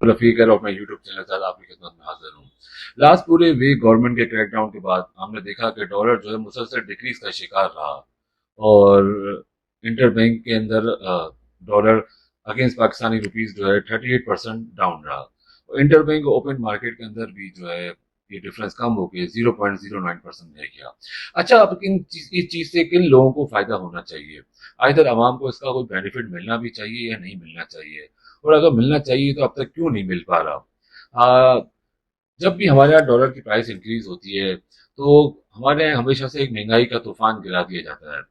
रफीक और अपने YouTube channel के साथ आपकी खिदमत में हाजिर हूँ। लास्ट पूरे वीक गवर्नमेंट के क्रैकडाउन के बाद हमने देखा कि डॉलर जो है मुसलसल डिक्रीज का शिकार रहा और इंटर बैंक के अंदर डॉलर अगेंस्ट पाकिस्तानी रुपीस जो है 38% डाउन रहा और इंटर बैंक ओपन मार्केट के अंदर भी जो है ये डिफरेंस कम हो गया 0.09% रह गया। अच्छा, अब इस चीज से किन लोगों को फायदा होना चाहिए? आइदर आवाम को इसका कोई बेनिफिट मिलना भी चाहिए या नहीं मिलना चाहिए, और अगर मिलना चाहिए तो अब तक क्यों नहीं मिल पा रहा? जब भी हमारे यहाँ डॉलर की प्राइस इंक्रीज होती है तो हमारे यहाँ हमेशा से एक महंगाई का तूफान गिरा दिया जाता है।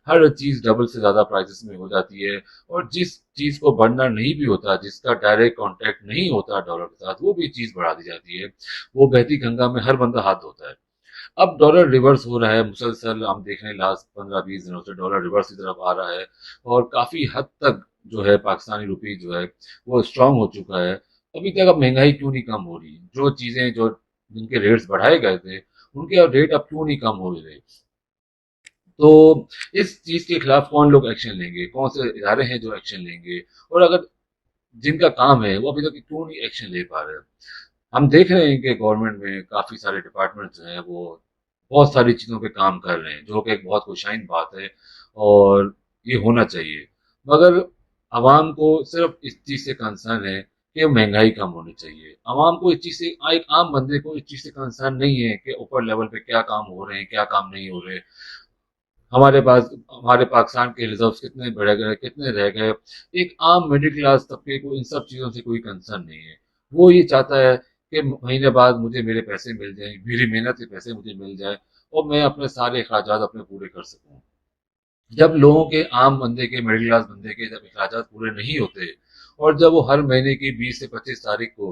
हर चीज डबल से ज्यादा प्राइसेस में हो जाती है और जिस चीज को बढ़ना नहीं भी होता, जिसका डायरेक्ट कांटेक्ट नहीं होता डॉलर के साथ, वो भी चीज बढ़ा दी जाती है। वो बहती गंगा में हर बंदा हाथ धोता है। अब डॉलर रिवर्स हो रहा है मुसलसल, हम देख रहे हैं लास्ट 15-20 दिनों से डॉलर रिवर्स की तरफ आ रहा है और काफी हद तक जो है पाकिस्तानी रुपी जो है वो स्ट्रांग हो चुका है। अभी तक अब महंगाई क्यों नहीं कम हो रही? जो चीजें जो जिनके रेट्स बढ़ाए गए थे उनके अब रेट अब क्यों नहीं कम हो रहे? तो इस चीज के खिलाफ कौन लोग एक्शन लेंगे? कौन से इदारे हैं जो एक्शन लेंगे? और अगर जिनका काम है वो अभी तक क्यों नहीं एक्शन ले पा रहे? हम देख रहे हैं कि गवर्नमेंट में काफी सारे डिपार्टमेंट जो हैं वो बहुत सारी चीजों पे काम कर रहे हैं, जो कि एक बहुत खुशाइन बात है और ये होना चाहिए। मगर आवाम को सिर्फ इस चीज से कंसर्न है कि महंगाई कम होनी चाहिए। आवाम को इस चीज से, एक आम बंदे को इस चीज से कंसर्न नहीं है कि ऊपर लेवल पे क्या काम हो रहे हैं, क्या काम नहीं हो रहे। हमारे पाकिस्तान के रिजर्व्स कितने बढ़ गए, कितने रह गए। एक आम मिडिल क्लास तबके को इन सब चीज़ों से कोई कंसर्न नहीं है। वो ये चाहता है कि महीने बाद मुझे मेरे पैसे मिल जाएं, मेरी मेहनत के पैसे मुझे मिल जाए और मैं अपने सारे अखराजात अपने पूरे कर सकूं। जब लोगों के, आम बंदे के, मिडिल क्लास बंदे के जब अखराजात पूरे नहीं होते और जब वो हर महीने की 20 से 25 तारीख को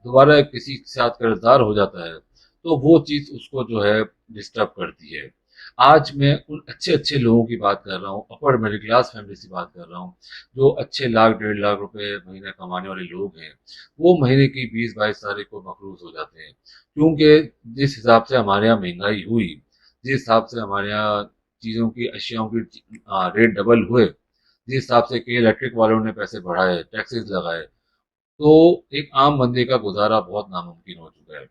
दोबारा किसी के साथ कर्जदार हो जाता है तो वो चीज़ उसको जो है डिस्टर्ब करती है। आज मैं उन अच्छे अच्छे लोगों की बात कर रहा हूँ, अपर मिडिल क्लास फैमिली से बात कर रहा हूँ, जो अच्छे लाख 1.5 लाख रुपए महीने कमाने वाले लोग हैं। वो महीने की 20-22 तारीख को मकरूज हो जाते हैं, क्योंकि जिस हिसाब से हमारे यहाँ महंगाई हुई, जिस हिसाब से हमारे यहाँ चीज़ों की, अशियाओं की रेट डबल हुए, जिस हिसाब से कि इलेक्ट्रिक वालों ने पैसे बढ़ाए, टैक्सेस लगाए, तो एक आम बंदे का गुजारा बहुत नामुमकिन हो चुका है।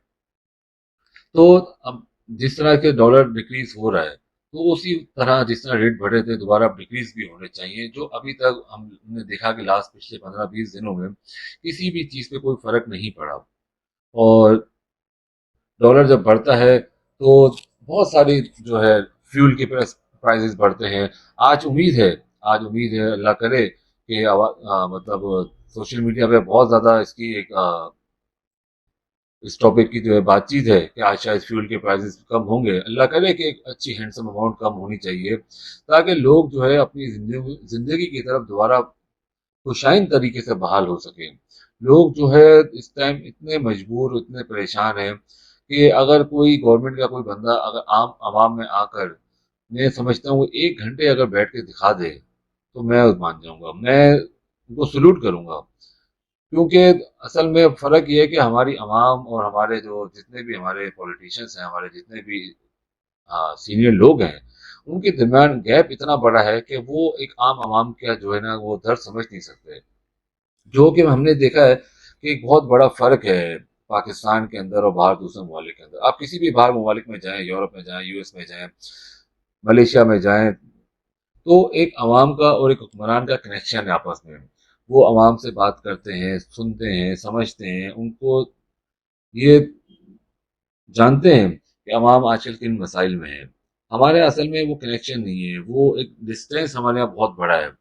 तो अब जिस तरह के डॉलर डिक्रीज हो रहा है तो उसी तरह जिस तरह रेट बढ़े थे दोबारा डिक्रीज भी होने चाहिए, जो अभी तक हमने देखा कि लास्ट पिछले 15-20 दिनों में किसी भी चीज पे कोई फर्क नहीं पड़ा। और डॉलर जब बढ़ता है तो बहुत सारी जो है फ्यूल के प्राइसेस बढ़ते हैं। आज उम्मीद है, अल्लाह करे कि मतलब सोशल मीडिया पे बहुत ज्यादा इसकी एक इस टॉपिक की जो है बातचीत है कि आज शायद फ्यूल के प्राइसेस कम होंगे। अल्लाह करे कि एक अच्छी हैंडसम अमाउंट कम होनी चाहिए ताकि लोग जो है अपनी जिंदगी की तरफ दोबारा खुशाइन तरीके से बहाल हो सके। लोग जो है इस टाइम इतने मजबूर, इतने परेशान हैं कि अगर कोई गवर्नमेंट का कोई बंदा अगर आम आवाम में आकर, मैं समझता हूँ 1 घंटे अगर बैठ के दिखा दे तो मैं मान जाऊंगा, मैं उनको सल्यूट करूंगा। क्योंकि असल में फर्क ये है कि हमारी आवाम और हमारे जो जितने भी हमारे पॉलिटिशियंस हैं, हमारे जितने भी सीनियर लोग हैं, उनके दरमियान गैप इतना बड़ा है कि वो एक आम आवाम का जो है ना वो दर्द समझ नहीं सकते। जो कि हमने देखा है कि एक बहुत बड़ा फर्क है पाकिस्तान के अंदर और बाहर दूसरे ममालिक के अंदर। आप किसी भी बाहर ममालिक में जाएं, यूरोप में जाएं, यूएस में जाएं, मलेशिया में जाएं, तो एक अवाम का और एक हुक्मरान का कनेक्शन है आपस में। वो अवाम से बात करते हैं, सुनते हैं, समझते हैं, उनको ये जानते हैं कि अवाम आजकल किन मसाइल में है। हमारे असल में वो कनेक्शन नहीं है, वो एक डिस्टेंस हमारे यहाँ बहुत बड़ा है।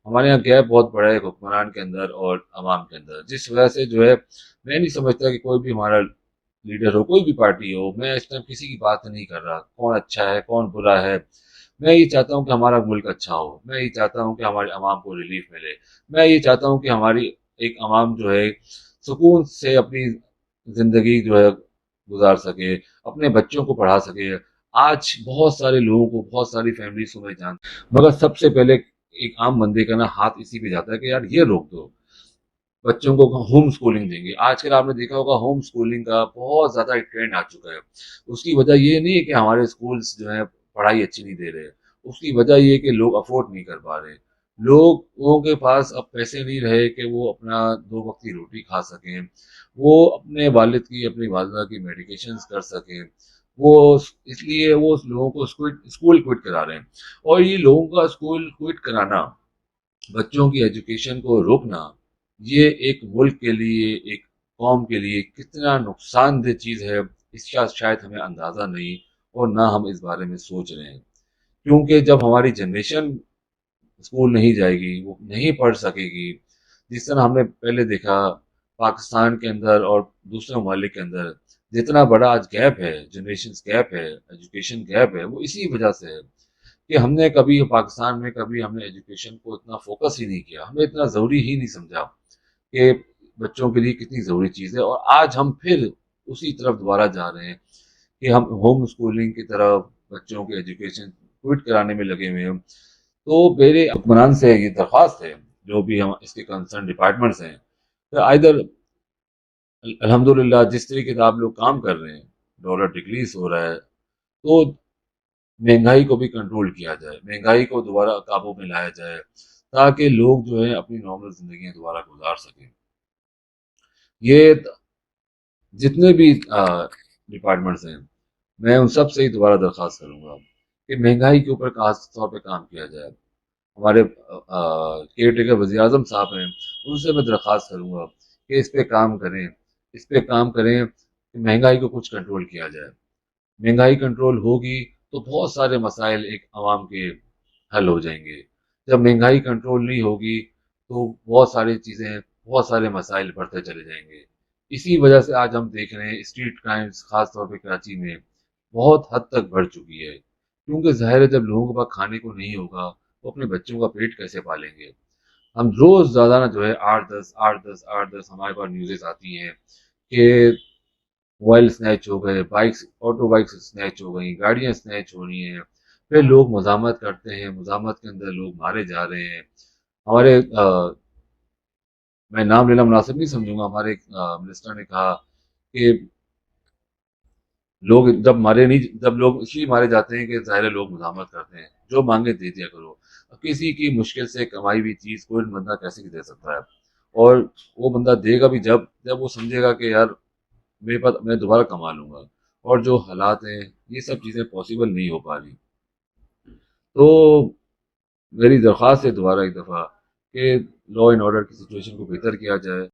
हमारे यहाँ गैप बहुत बड़ा है हुक्मरान के अंदर और अवाम के अंदर, जिस वजह से जो है मैं नहीं समझता कि कोई भी हमारा लीडर हो, कोई भी पार्टी हो, मैं इस टाइम किसी की बात नहीं कर रहा कौन अच्छा है कौन बुरा है। मैं ये चाहता हूँ कि हमारा मुल्क अच्छा हो, मैं ये चाहता हूँ कि हमारे अवाम को रिलीफ मिले, मैं ये चाहता हूँ कि हमारी एक अवाम जो है सुकून से अपनी जिंदगी जो है गुजार सके, अपने बच्चों को पढ़ा सके। आज बहुत सारे लोगों को, बहुत सारी फैमिलीज को मैं जान, मगर सबसे पहले एक आम बंदे का ना हाथ इसी पे जाता है कि यार ये रोक दो, बच्चों को होम स्कूलिंग देंगे। आजकल आपने देखा होगा होम स्कूलिंग का बहुत ज्यादा ट्रेंड आ चुका है। उसकी वजह ये नहीं है कि हमारे स्कूल्स जो है पढ़ाई अच्छी नहीं दे रहे, उसकी वजह ये है कि लोग अफोर्ड नहीं कर पा रहे। لوگوں کے پاس اب پیسے نہیں رہے کہ وہ اپنا 2 وقت کی روٹی کھا سکیں، وہ اپنے والد کی اپنی والدہ کی میڈیکیشنز کر سکیں، وہ اس لیے وہ اس لوگوں کو اسکول کوئٹ کرا رہے ہیں۔ اور یہ لوگوں کا اسکول کوئٹ کرانا، بچوں کی ایجوکیشن کو روکنا، یہ ایک ملک کے لیے، ایک قوم کے لیے کتنا نقصان دہ چیز ہے، اس کا شاید ہمیں اندازہ نہیں، اور نہ ہم اس بارے میں سوچ رہے ہیں۔ کیونکہ جب ہماری جنریشن اسکول نہیں جائے گی، وہ نہیں پڑھ سکے گی، جس طرح ہم نے پہلے دیکھا پاکستان کے اندر اور دوسرے ممالک کے اندر جتنا بڑا آج گیپ ہے، جنریشن گیپ ہے، ایجوکیشن گیپ ہے، وہ اسی وجہ سے ہے کہ ہم نے کبھی پاکستان میں کبھی ہم نے ایجوکیشن کو اتنا فوکس ہی نہیں کیا، ہم نے اتنا ضروری ہی نہیں سمجھا کہ بچوں کے لیے کتنی ضروری چیز ہے۔ اور آج ہم پھر اسی طرف دوبارہ جا رہے ہیں کہ ہم ہوم اسکولنگ کی طرف بچوں کے ایجوکیشن کوئٹ کرانے میں لگے ہوئے ہیں۔ تو میرے حکمران سے یہ درخواست ہے، جو بھی ہم اس کے کنسرن ڈپارٹمنٹس ہیں، ادھر الحمدللہ جس طریقے سے آپ لوگ کام کر رہے ہیں، ڈالر ڈکریز ہو رہا ہے، تو مہنگائی کو بھی کنٹرول کیا جائے، مہنگائی کو دوبارہ قابو میں لایا جائے، تاکہ لوگ جو ہے اپنی نارمل زندگیاں دوبارہ گزار سکیں۔ یہ جتنے بھی ڈپارٹمنٹس ہیں، میں ان سب سے ہی دوبارہ درخواست کروں گا کہ مہنگائی کے اوپر خاص طور پہ کام کیا جائے۔ ہمارے کیئر ٹیکر وزیر اعظم صاحب ہیں، ان سے میں درخواست کروں گا کہ اس پہ کام کریں، اس پہ کام کریں کہ مہنگائی کو کچھ کنٹرول کیا جائے۔ مہنگائی کنٹرول ہوگی تو بہت سارے مسائل ایک عوام کے حل ہو جائیں گے۔ جب مہنگائی کنٹرول نہیں ہوگی تو بہت ساری چیزیں، بہت سارے مسائل بڑھتے چلے جائیں گے۔ اسی وجہ سے آج ہم دیکھ رہے ہیں اسٹریٹ کرائمز خاص طور پہ کراچی میں بہت حد تک بڑھ چکی ہے، کیونکہ ظاہر ہے جب لوگوں کے پاس کھانے کو نہیں ہوگا وہ اپنے بچوں کا پیٹ کیسے پالیں گے۔ ہم روز زیادہ نہ جو ہے 8-10 ہمارے پاس نیوزز آتی ہیں کہ موبائل سنیچ ہو گئے، بائکس آٹو بائکس سنیچ ہو گئیں، گاڑیاں سنیچ ہو رہی ہیں، پھر لوگ مزاحمت کرتے ہیں، مزاحمت کے اندر لوگ مارے جا رہے ہیں۔ ہمارے میں نام لینا مناسب نہیں سمجھوں گا، ہمارے منسٹر نے کہا کہ لوگ جب مارے نہیں، جب لوگ اس لیے مارے جاتے ہیں کہ ظاہر لوگ مزاحمت کرتے ہیں، جو مانگے دے دیا کرو۔ کسی کی مشکل سے کمائی ہوئی چیز کوئی بندہ کیسے دے سکتا ہے؟ اور وہ بندہ دے گا بھی جب وہ سمجھے گا کہ یار میرے پاس میں دوبارہ کما لوں گا، اور جو حالات ہیں یہ سب چیزیں پاسبل نہیں ہو پا رہی۔ تو میری درخواست ہے دوبارہ ایک دفعہ کہ لا اینڈ آرڈر کی سچویشن کو بہتر کیا جائے۔